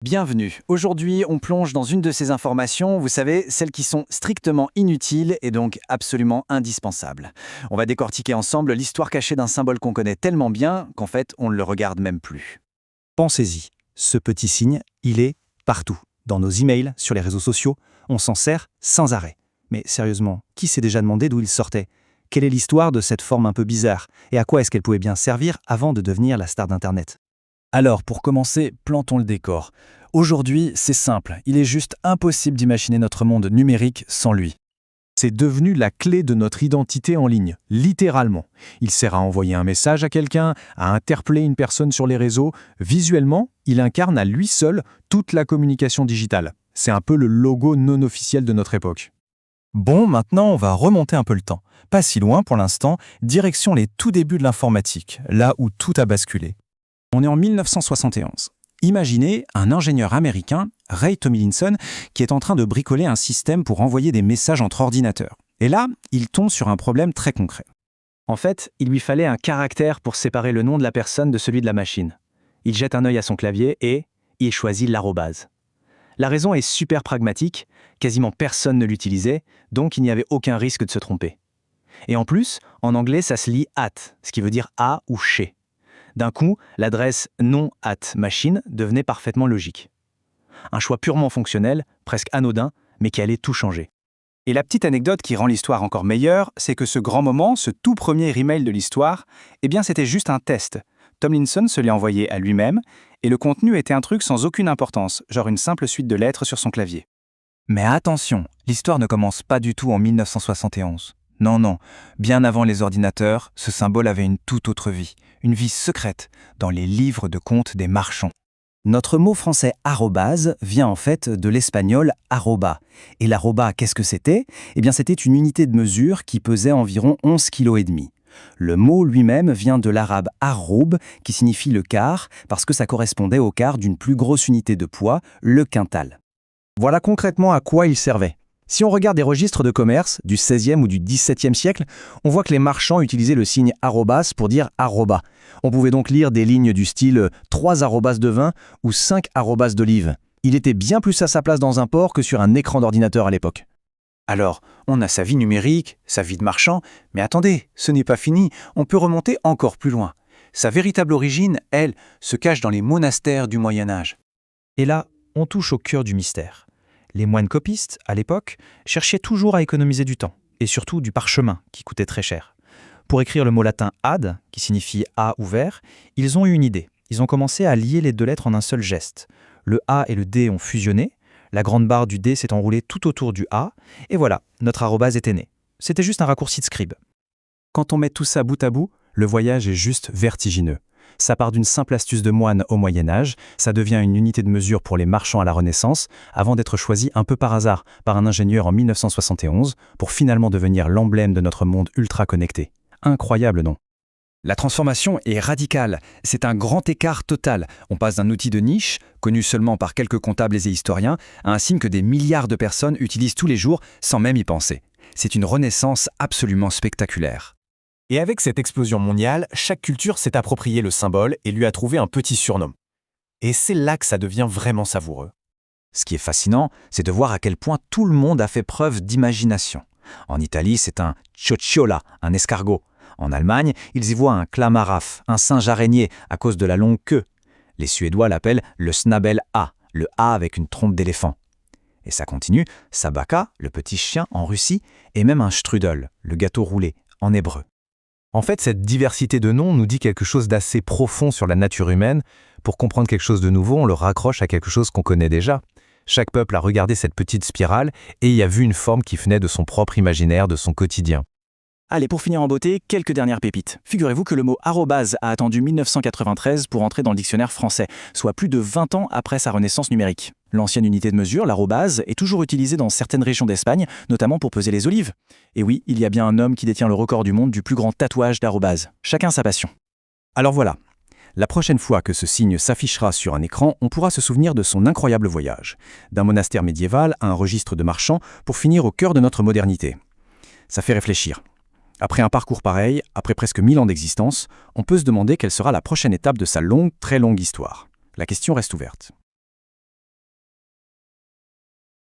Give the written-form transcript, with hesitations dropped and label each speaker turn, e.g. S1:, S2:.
S1: Bienvenue. Aujourd'hui, on plonge dans une de ces informations, vous savez, celles qui sont strictement inutiles et donc absolument indispensables. On va décortiquer ensemble l'histoire cachée d'un symbole qu'on connaît tellement bien qu'en fait, on ne le regarde même plus.
S2: Pensez-y, ce petit signe, il est partout. Dans nos emails, sur les réseaux sociaux, on s'en sert sans arrêt. Mais sérieusement, qui s'est déjà demandé d'où il sortait? Quelle est l'histoire de cette forme un peu bizarre? Et à quoi est-ce qu'elle pouvait bien servir avant de devenir la star d'Internet?
S1: Alors, pour commencer, plantons le décor. Aujourd'hui, c'est simple, il est juste impossible d'imaginer notre monde numérique sans lui. C'est devenu la clé de notre identité en ligne, littéralement. Il sert à envoyer un message à quelqu'un, à interpeller une personne sur les réseaux. Visuellement, il incarne à lui seul toute la communication digitale. C'est un peu le logo non officiel de notre époque.
S2: Bon, maintenant on va remonter un peu le temps. Pas si loin pour l'instant, direction les tout débuts de l'informatique, là où tout a basculé. On est en 1971. Imaginez un ingénieur américain, Ray Tomlinson, qui est en train de bricoler un système pour envoyer des messages entre ordinateurs. Et là, il tombe sur un problème très concret. En fait, il lui fallait un caractère pour séparer le nom de la personne de celui de la machine. Il jette un œil à son clavier et il choisit l'arrobase. La raison est super pragmatique, quasiment personne ne l'utilisait, donc il n'y avait aucun risque de se tromper. Et en plus, en anglais, ça se lit at, ce qui veut dire à ou chez. D'un coup, l'adresse non at machine devenait parfaitement logique. Un choix purement fonctionnel, presque anodin, mais qui allait tout changer. Et la petite anecdote qui rend l'histoire encore meilleure, c'est que ce grand moment, ce tout premier email de l'histoire, eh bien c'était juste un test. Tomlinson se l'est envoyé à lui-même, et le contenu était un truc sans aucune importance, genre une simple suite de lettres sur son clavier. Mais attention, l'histoire ne commence pas du tout en 1971. Non, bien avant les ordinateurs, ce symbole avait une toute autre vie, une vie secrète, dans les livres de comptes des marchands. Notre mot français arrobase vient en fait de l'espagnol arroba. Et l'arroba, qu'est-ce que c'était? Eh bien, c'était une unité de mesure qui pesait environ 11,5 kg. Le mot lui-même vient de l'arabe arroub, qui signifie le quart, parce que ça correspondait au quart d'une plus grosse unité de poids, le quintal. Voilà concrètement à quoi il servait. Si on regarde des registres de commerce du XVIe ou du XVIIe siècle, on voit que les marchands utilisaient le signe arrobas pour dire arroba. On pouvait donc lire des lignes du style 3 arrobas de vin ou 5 arrobas d'olive. Il était bien plus à sa place dans un port que sur un écran d'ordinateur à l'époque. Alors, on a sa vie numérique, sa vie de marchand, mais attendez, ce n'est pas fini, on peut remonter encore plus loin. Sa véritable origine, elle, se cache dans les monastères du Moyen-Âge. Et là, on touche au cœur du mystère. Les moines copistes, à l'époque, cherchaient toujours à économiser du temps, et surtout du parchemin, qui coûtait très cher. Pour écrire le mot latin ad, qui signifie A ouvert, ils ont eu une idée. Ils ont commencé à lier les deux lettres en un seul geste. Le A et le D ont fusionné, la grande barre du D s'est enroulée tout autour du A, et voilà, notre arrobase était née. C'était juste un raccourci de scribe. Quand on met tout ça bout à bout, le voyage est juste vertigineux. Ça part d'une simple astuce de moine au Moyen-Âge, ça devient une unité de mesure pour les marchands à la Renaissance, avant d'être choisi un peu par hasard par un ingénieur en 1971, pour finalement devenir l'emblème de notre monde ultra connecté. Incroyable, non? La transformation est radicale, c'est un grand écart total. On passe d'un outil de niche, connu seulement par quelques comptables et historiens, à un signe que des milliards de personnes utilisent tous les jours sans même y penser. C'est une renaissance absolument spectaculaire. Et avec cette explosion mondiale, chaque culture s'est approprié le symbole et lui a trouvé un petit surnom. Et c'est là que ça devient vraiment savoureux. Ce qui est fascinant, c'est de voir à quel point tout le monde a fait preuve d'imagination. En Italie, c'est un ciocciola, un escargot. En Allemagne, ils y voient un clamaraf, un singe araignée, à cause de la longue queue. Les Suédois l'appellent le Snabel A, le A avec une trompe d'éléphant. Et ça continue, Sabaka, le petit chien en Russie, et même un strudel, le gâteau roulé, en hébreu. En fait, cette diversité de noms nous dit quelque chose d'assez profond sur la nature humaine. Pour comprendre quelque chose de nouveau, on le raccroche à quelque chose qu'on connaît déjà. Chaque peuple a regardé cette petite spirale et y a vu une forme qui venait de son propre imaginaire, de son quotidien.
S1: Allez, pour finir en beauté, quelques dernières pépites. Figurez-vous que le mot arrobase a attendu 1993 pour entrer dans le dictionnaire français, soit plus de 20 ans après sa renaissance numérique. L'ancienne unité de mesure, l'arrobase, est toujours utilisée dans certaines régions d'Espagne, notamment pour peser les olives. Et oui, il y a bien un homme qui détient le record du monde du plus grand tatouage d'arrobase. Chacun sa passion. Alors voilà, la prochaine fois que ce signe s'affichera sur un écran, on pourra se souvenir de son incroyable voyage, d'un monastère médiéval à un registre de marchands pour finir au cœur de notre modernité. Ça fait réfléchir. Après un parcours pareil, après presque 1000 ans d'existence, on peut se demander quelle sera la prochaine étape de sa longue, très longue histoire. La question reste ouverte.